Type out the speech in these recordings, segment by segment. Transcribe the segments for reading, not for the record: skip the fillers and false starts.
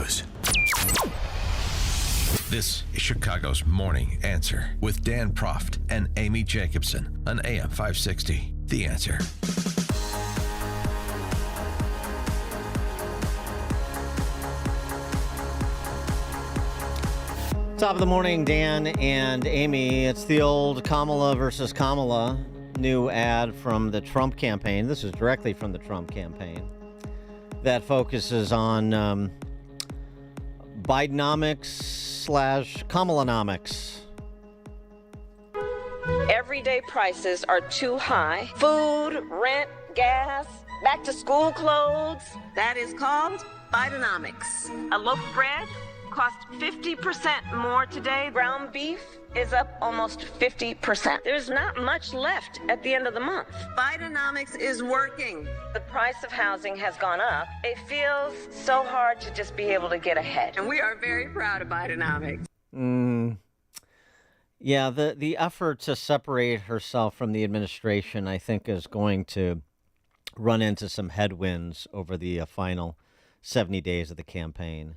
Chicago's. This is Chicago's Morning Answer with Dan Proft and Amy Jacobson on AM 560. The Answer. Top of the morning, Dan and Amy. It's the old Kamala versus Kamala new ad from the Trump campaign. This is directly from the Trump campaign that focuses on Bidenomics/Kamalanomics. Everyday prices are too high. Food, rent, gas, back to school clothes. That is called Bidenomics. A loaf of bread cost 50% more today. Ground beef is up almost 50%. There's not much left at the end of the month. Bidenomics is working. The price of housing has gone up. It feels so hard to just be able to get ahead. And we are very proud of Bidenomics. Yeah, the effort to separate herself from the administration, I think, is going to run into some headwinds over the final 70 days of the campaign.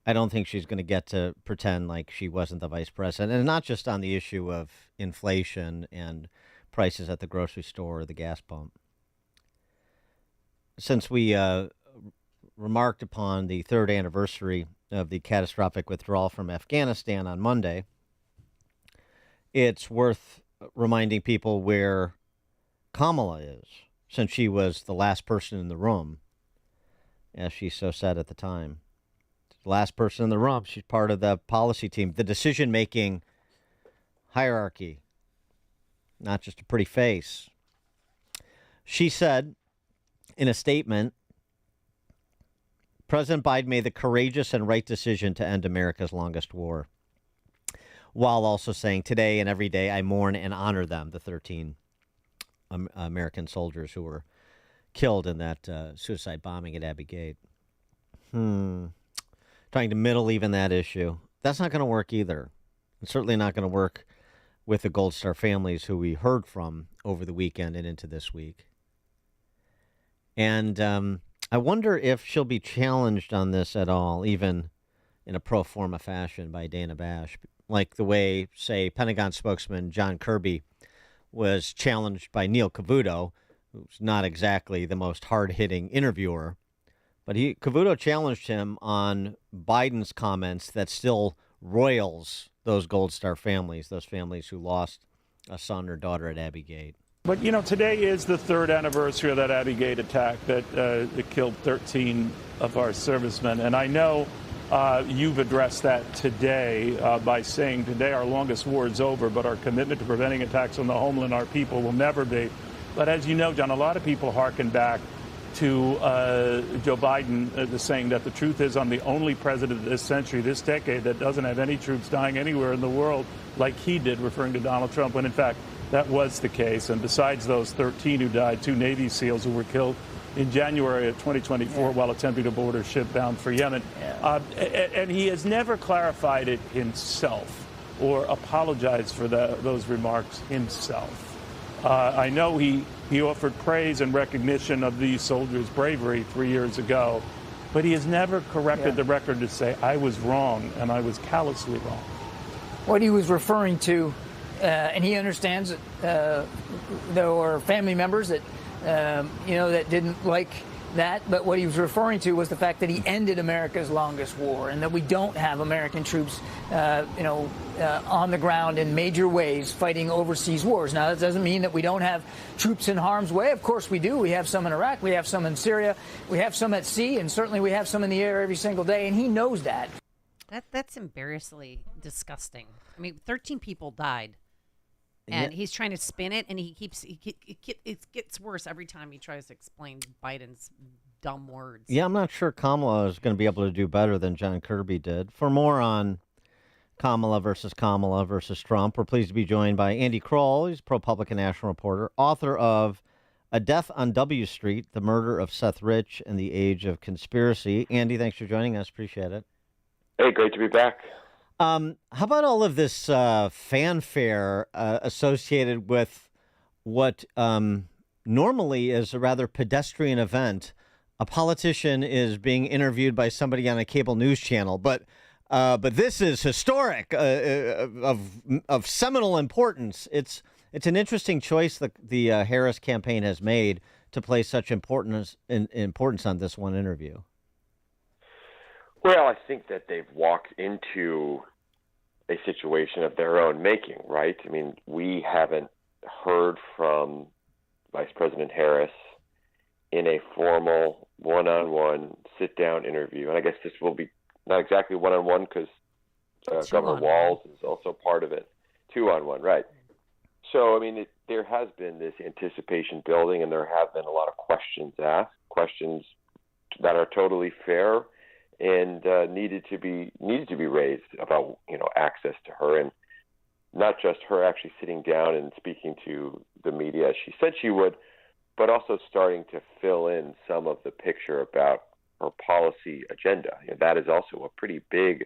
I don't think she's going to get to pretend like she wasn't the vice president, and not just on the issue of inflation and prices at the grocery store or the gas pump. Since we remarked upon the third anniversary of the catastrophic withdrawal from Afghanistan on Monday, it's worth reminding people where Kamala is, since she was the last person in the room, as she so said at the time. Last person in the room. She's part of the policy team, the decision-making hierarchy, not just a pretty face. She said in a statement, President Biden made the courageous and right decision to end America's longest war, while also saying, today and every day I mourn and honor them, the 13 American soldiers who were killed in that suicide bombing at Abbey Gate. Trying to middle even that issue. That's not going to work either. It's certainly not going to work with the Gold Star families who we heard from over the weekend and into this week. And I wonder if she'll be challenged on this at all, even in a pro forma fashion by Dana Bash, like the way, say, Pentagon spokesman John Kirby was challenged by Neil Cavuto, who's not exactly the most hard-hitting interviewer. But Cavuto challenged him on Biden's comments that still roils those Gold Star families, those families who lost a son or daughter at Abbey Gate. But, you know, today is the third anniversary of that Abbey Gate attack that killed 13 of our servicemen. And I know you've addressed that today by saying today our longest war is over, but our commitment to preventing attacks on the homeland, our people, will never be. But as you know, John, a lot of people hearken back to Joe Biden saying that the truth is I'm the only president of this century, this decade, that doesn't have any troops dying anywhere in the world like he did, referring to Donald Trump, when in fact that was the case. And besides those 13 who died, 2 Navy SEALs who were killed in January of 2024 while attempting to board a ship bound for Yemen. And he has never clarified it himself or apologized for those remarks himself. I know he offered praise and recognition of these soldiers' bravery 3 years ago, but he has never corrected the record to say, I was wrong, and I was callously wrong. What he was referring to, and he understands that there were family members that, that didn't like that, but what he was referring to was the fact that he ended America's longest war and that we don't have American troops, on the ground in major ways fighting overseas wars. Now, that doesn't mean that we don't have troops in harm's way. Of course we do. We have some in Iraq. We have some in Syria. We have some at sea, and certainly we have some in the air every single day, and he knows that. That's embarrassingly disgusting. I mean, 13 people died. And he's trying to spin it, and it gets worse every time he tries to explain Biden's dumb words. Yeah, I'm not sure Kamala is going to be able to do better than John Kirby did. For more on Kamala versus Trump, we're pleased to be joined by Andy Kroll. He's a ProPublica national reporter, author of A Death on W Street, The Murder of Seth Rich and the Age of Conspiracy. Andy, thanks for joining us. Appreciate it. Hey, great to be back. How about all of this fanfare associated with what normally is a rather pedestrian event a politician is being interviewed by somebody on a cable news channel, but this is historic, of seminal importance. It's an interesting choice that the Harris campaign has made to place such importance on this one interview. Well, I think that they've walked into a situation of their own making, right? I mean, we haven't heard from Vice President Harris in a formal one-on-one sit-down interview. And I guess this will be not exactly one-on-one because Governor Walz is also part of it. Two-on-one, right. So, I mean, there has been this anticipation building, and there have been a lot of questions asked, questions that are totally fair and needed to be raised about, access to her, and not just her actually sitting down and speaking to the media as she said she would, but also starting to fill in some of the picture about her policy agenda. That is also a pretty big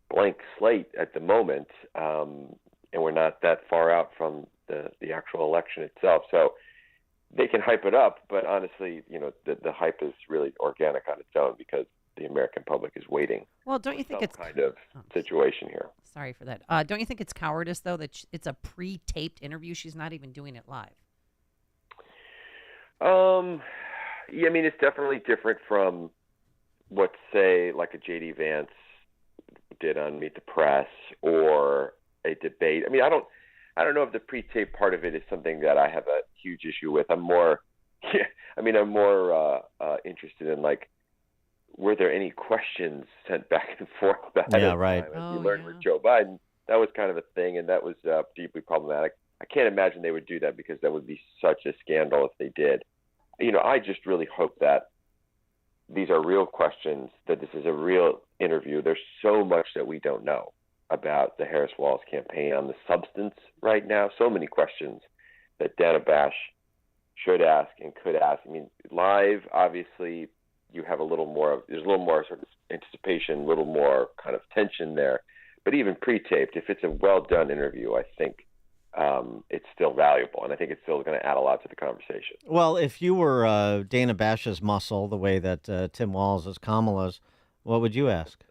blank slate at the moment, and we're not that far out from the actual election itself. So they can hype it up, but honestly, the hype is really organic on its own because the American public is waiting. Well, don't you think it's kind of situation here? Sorry for that. Don't you think it's cowardice, though, that it's a pre-taped interview? She's not even doing it live. Yeah, I mean, it's definitely different from what, say, like a J.D. Vance did on Meet the Press or a debate. I mean, I don't know if the pre-tape part of it is something that I have a huge issue with. I'm more interested in, like, were there any questions sent back and forth about it? Yeah, right. You learned with Joe Biden, that was kind of a thing, and that was deeply problematic. I can't imagine they would do that because that would be such a scandal if they did. I just really hope that these are real questions, that this is a real interview. There's so much that we don't know about the Harris-Walz campaign on the substance right now. So many questions that Dana Bash should ask and could ask. I mean, live, obviously, there's a little more sort of anticipation, a little more kind of tension there. But even pre-taped, if it's a well-done interview, I think it's still valuable, and I think it's still going to add a lot to the conversation. Well, if you were Dana Bash's muscle, the way that Tim Walz is Kamala's, what would you ask?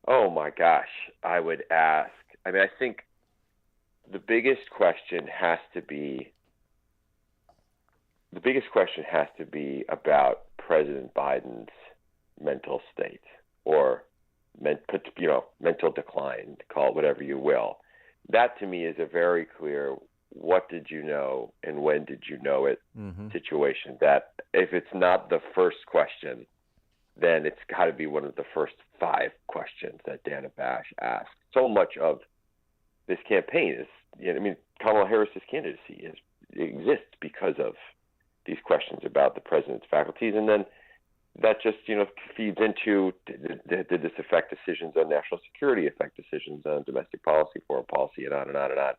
Oh, my gosh. I would ask. I mean, I think the biggest question has to be about President Biden's mental state or mental decline, call it whatever you will. That to me is a very clear what did you know and when did you know it situation. That if it's not the first question, then it's got to be one of the first 5 questions that Dana Bash asked. So much of this campaign is, Kamala Harris's candidacy exists because of these questions about the president's faculties, and then that just feeds into did this affect decisions on national security, affect decisions on domestic policy, foreign policy, and on and on and on.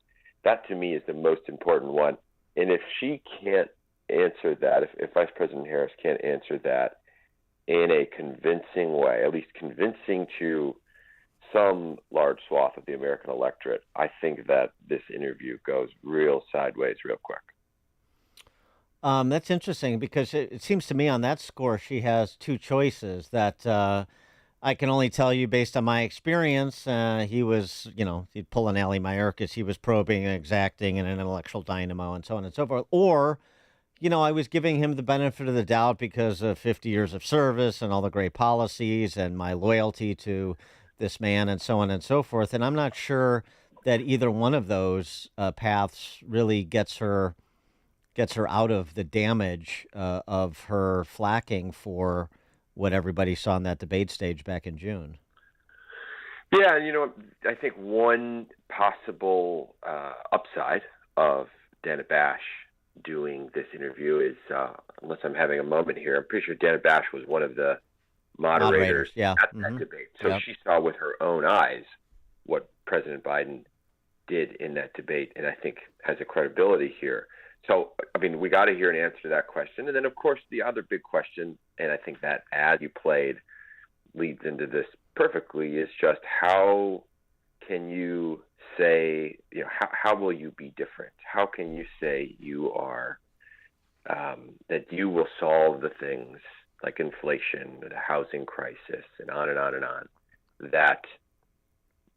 That to me is the most important one. And if she can't answer that, if Vice President Harris can't answer that in a convincing way, at least convincing to some large swath of the American electorate, I think that this interview goes real sideways real quick. That's interesting because it seems to me on that score she has 2 choices that I can only tell you based on my experience. He was, he'd pull an Ally Mayorkas. He was probing and exacting and an intellectual dynamo and so on and so forth. Or, I was giving him the benefit of the doubt because of 50 years of service and all the great policies and my loyalty to this man and so on and so forth. And I'm not sure that either one of those paths really gets her out of the damage of her flacking for what everybody saw on that debate stage back in June. Yeah, and I think one possible upside of Dana Bash doing this interview is, unless I'm having a moment here, I'm pretty sure Dana Bash was one of the moderators yeah. at that debate. So she saw with her own eyes what President Biden did in that debate, and I think has a credibility here. So, we got to hear an answer to that question. And then, of course, the other big question, and I think that ad you played leads into this perfectly, is just how can you say, how will you be different? How can you say you are that you will solve the things like inflation, the housing crisis, and on and on and on, that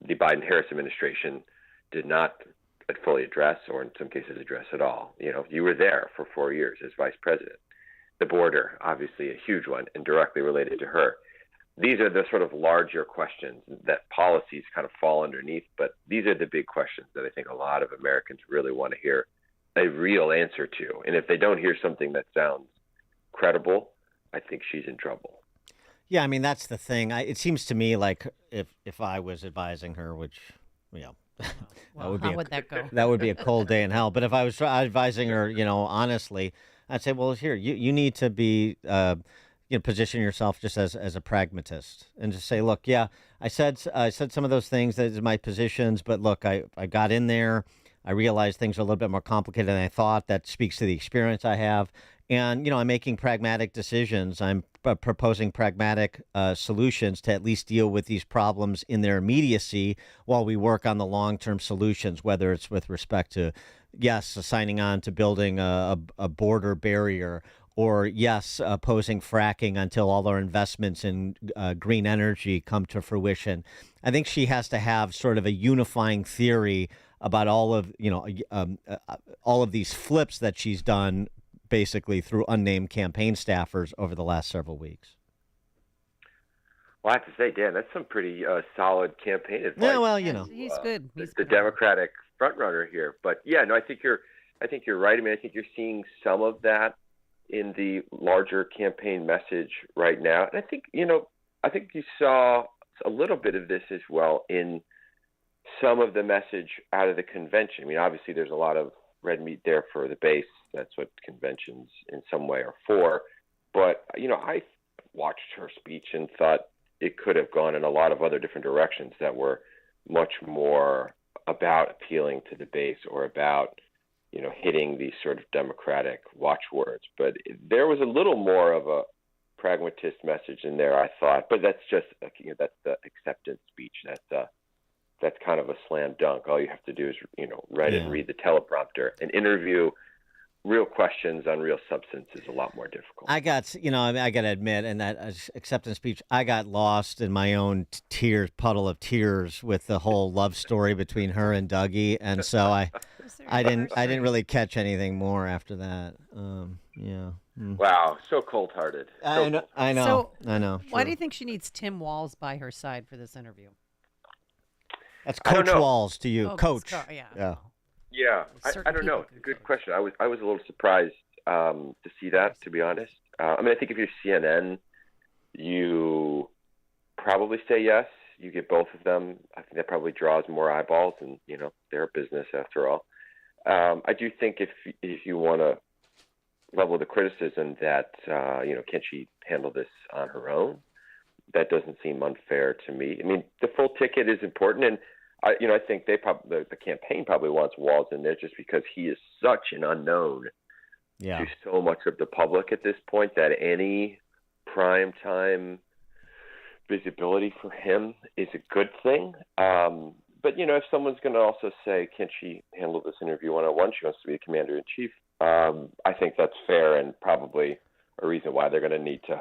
the Biden-Harris administration did not fully address, or in some cases address at all. You were there for 4 years as vice president. The border, obviously a huge one and directly related to her. These are the sort of larger questions that policies kind of fall underneath, but these are the big questions that I think a lot of Americans really want to hear a real answer to. And if they don't hear something that sounds credible, I think she's in trouble. Yeah, I mean, that's the thing. It seems to me like if I was advising her, which, Well, how would that go? that would be a cold day in hell. But if I was advising her, honestly, I'd say, well, here, you need to be, position yourself just as a pragmatist and just say, look, yeah, I said some of those things that is my positions, but look, I got in there. I realized things are a little bit more complicated than I thought. That speaks to the experience I have. And, I'm making pragmatic decisions. I'm proposing pragmatic solutions to at least deal with these problems in their immediacy while we work on the long-term solutions, whether it's with respect to, yes, signing on to building a border barrier, or, yes, opposing fracking until all our investments in green energy come to fruition. I think she has to have sort of a unifying theory about all of these flips that she's done basically through unnamed campaign staffers over the last several weeks. Well, I have to say, Dan, that's some pretty solid campaign advice. Yeah, well, He's good. He's the good. Democratic frontrunner here. But yeah, no, I think you're right. I mean, I think you're seeing some of that in the larger campaign message right now. And I think you saw a little bit of this as well in some of the message out of the convention. I mean, obviously there's a lot of red meat there for the base. That's what conventions in some way are for. But, I watched her speech and thought it could have gone in a lot of other different directions that were much more about appealing to the base or about, hitting these sort of Democratic watchwords. But there was a little more of a pragmatist message in there, I thought. But that's just, that's the acceptance speech. That's kind of a slam dunk. All you have to do is, write it and read the teleprompter. An interview, real questions on real substance is a lot more difficult. I got to admit, in that acceptance speech, I got lost in my own puddle of tears with the whole love story between her and Dougie, and so I didn't really catch anything more after that. Yeah. Wow, so cold-hearted. I know. Why do you think she needs Tim Walz by her side for this interview? That's Coach Walz to you, Oh, Coach. Yeah. Yeah, I don't know. It's a good question. I was a little surprised to see that, to be honest. I think if you're CNN, you probably say yes. You get both of them. I think that probably draws more eyeballs, and they're a business after all. I do think if you want to level the criticism that can she handle this on her own? That doesn't seem unfair to me. I mean, the full ticket is important, and I think the campaign probably wants Walz in there just because he is such an unknown to so much of the public at this point that any prime time visibility for him is a good thing. But if someone's going to also say, can she handle this interview one-on-one? She wants to be the commander-in-chief. I think that's fair and probably a reason why they're going to need to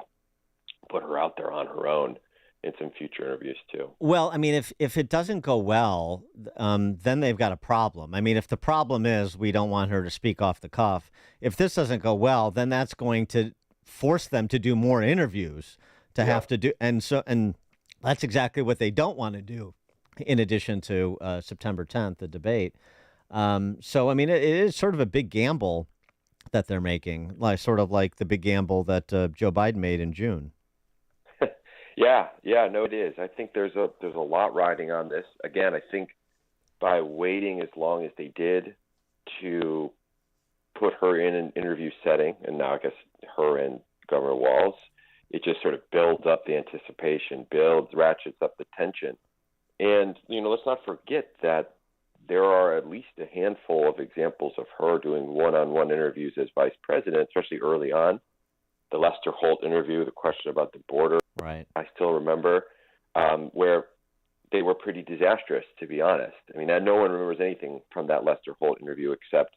put her out there on her own in some future interviews too. Well, I mean, if it doesn't go well, then they've got a problem. I mean, if the problem is we don't want her to speak off the cuff, if this doesn't go well, then that's going to force them to do more interviews have to do. And that's exactly what they don't want to do, in addition to September 10th, the debate. So, I mean, it is sort of a big gamble that they're making, sort of like the big gamble that Joe Biden made in June. Yeah, no, it is. I think there's a lot riding on this. Again, I think by waiting as long as they did to put her in an interview setting, and now I guess her and Governor Walz, it just sort of builds up the anticipation, ratchets up the tension. And, let's not forget that there are at least a handful of examples of her doing one-on-one interviews as vice president, especially early on. The Lester Holt interview, the question about the border. Right. I still remember where they were pretty disastrous, to be honest. I mean, no one remembers anything from that Lester Holt interview except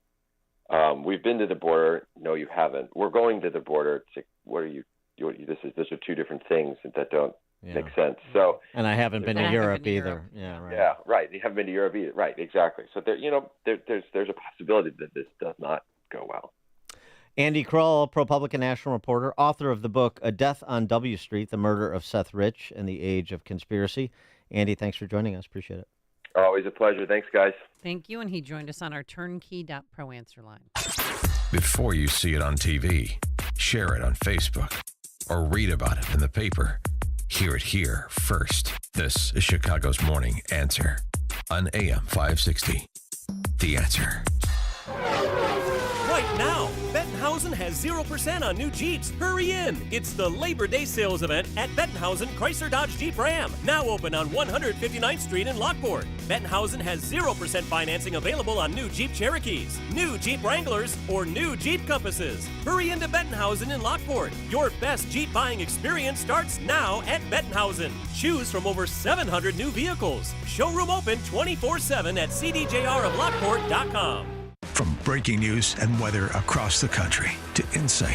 We've been to the border. No, you haven't. We're going to the border. It's like, what are you? These are two different things that don't make sense. So, and I haven't been to Europe either. Yeah, right. Yeah, right. You haven't been to Europe either. Right, exactly. So there's a possibility that this does not go well. Andy Kroll, ProPublica national reporter, author of the book A Death on W Street: The Murder of Seth Rich and the Age of Conspiracy. Andy, thanks for joining us. Appreciate it. Always a pleasure. Thanks, guys. Thank you. And he joined us on our turnkey.pro answer line. Before you see it on TV, share it on Facebook, or read about it in the paper. Hear it here first. This is Chicago's Morning Answer on AM 560. The Answer. Right now, Bettenhausen has 0% on new Jeeps. Hurry in! It's the Labor Day sales event at Bettenhausen Chrysler Dodge Jeep Ram. Now open on 159th Street in Lockport. Bettenhausen has 0% financing available on new Jeep Cherokees, new Jeep Wranglers, or new Jeep Compasses. Hurry into Bettenhausen in Lockport. Your best Jeep buying experience starts now at Bettenhausen. Choose from over 700 new vehicles. Showroom open 24/7 at cdjroflockport.com. From breaking news and weather across the country to insight